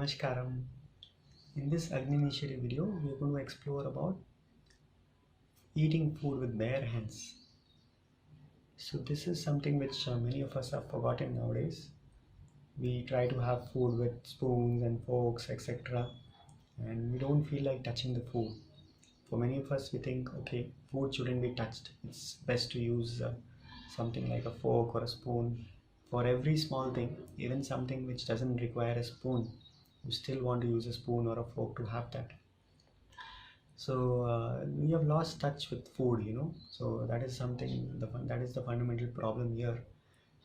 Namaskaram. In this Agni Series video, we are going to explore about eating food with bare hands. So this is something which many of us have forgotten nowadays. We try to have food with spoons and forks, etc. and we don't feel like touching the food. For many of us, we think, okay, food shouldn't be touched. It's best to use something like a fork or a spoon for every small thing, even something which doesn't require a spoon. You still want to use a spoon or a fork to have that. So we have lost touch with food. So that is something, that is the fundamental problem here.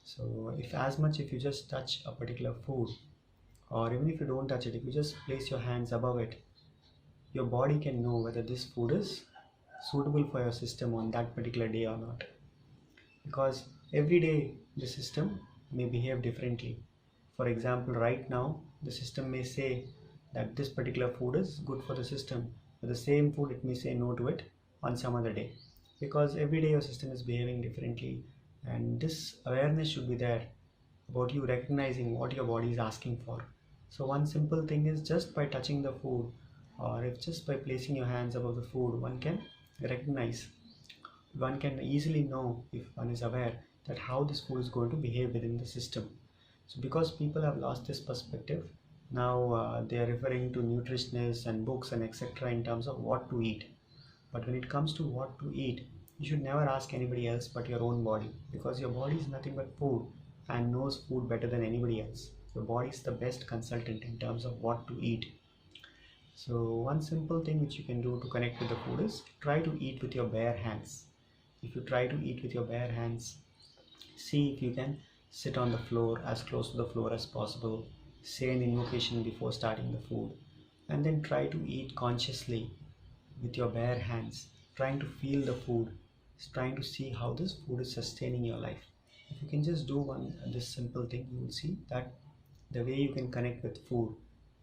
So if you just touch a particular food, or even if you don't touch it, if you just place your hands above it, your body can know whether this food is suitable for your system on that particular day or not. Because every day the system may behave differently. For example, right now the system may say that this particular food is good for the system, but the same food it may say no to it on some other day, because every day your system is behaving differently, and this awareness should be there about you recognizing what your body is asking for. So one simple thing is, just by touching the food, or if just by placing your hands above the food, one can easily know, if one is aware, that how this food is going to behave within the system. So because people have lost this perspective, now they are referring to nutritionists and books and etc. in terms of what to eat. But when it comes to what to eat, you should never ask anybody else but your own body, because your body is nothing but food and knows food better than anybody else. Your body is the best consultant in terms of what to eat. So one simple thing which you can do to connect with the food is try to eat with your bare hands. If you try to eat with your bare hands, see if you can sit on the floor, as close to the floor as possible, say an invocation before starting the food, and then try to eat consciously with your bare hands, trying to feel the food, trying to see how this food is sustaining your life. If you can just do this simple thing, you will see that the way you can connect with food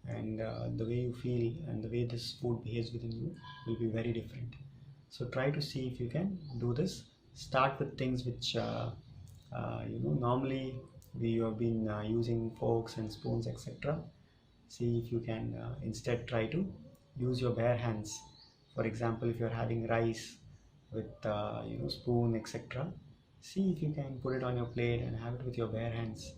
and the way you feel and the way this food behaves within you will be very different. So try to see if you can do this. Start with things which normally we have been using forks and spoons, etc. See if you can instead try to use your bare hands. For example, if you're having rice with spoon, etc., see if you can put it on your plate and have it with your bare hands.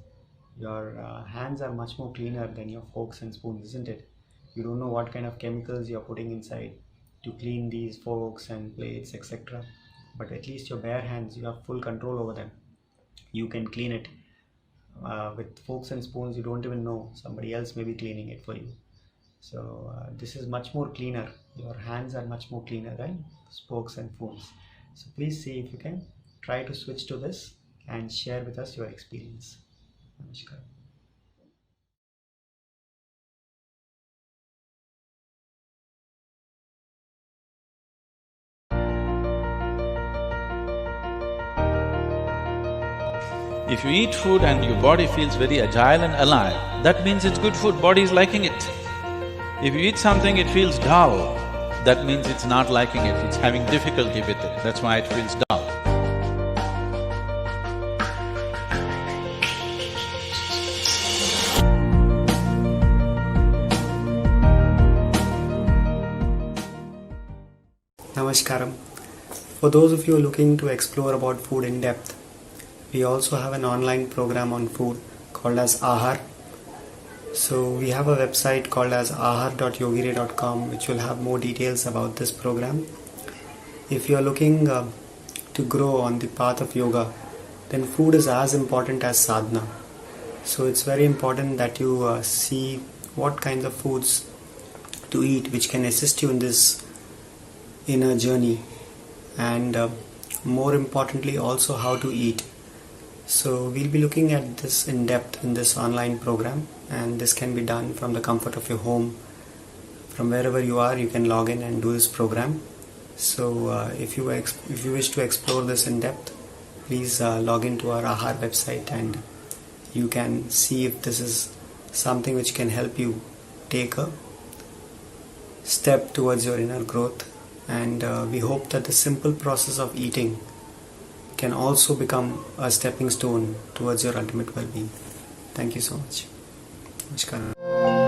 Your hands are much more cleaner than your forks and spoons, isn't it? You don't know what kind of chemicals you're putting inside to clean these forks and plates, etc. But at least your bare hands, you have full control over them. You can clean it. With forks and spoons, you don't even know, somebody else may be cleaning it for you. So this is much more cleaner. Your hands are much more cleaner than forks and spoons. So please see if you can try to switch to this and share with us your experience. Namaskar. If you eat food and your body feels very agile and alive, that means it's good food, body is liking it. If you eat something, it feels dull, that means it's not liking it, it's having difficulty with it, that's why it feels dull. Namaskaram. For those of you looking to explore about food in depth, we also have an online program on food called as Aahar. So we have a website called as aahar.yogi.com, which will have more details about this program. If you are looking to grow on the path of yoga, then food is as important as sadhana. So it's very important that you see what kinds of foods to eat which can assist you in this inner journey, and more importantly also how to eat. So we'll be looking at this in depth in this online program, and this can be done from the comfort of your home. From wherever you are, you can log in and do this program. So if you wish to explore this in depth, please log into our Aahar website and you can see if this is something which can help you take a step towards your inner growth. And we hope that the simple process of eating can also become a stepping stone towards your ultimate well-being. Thank you so much. Namaskar.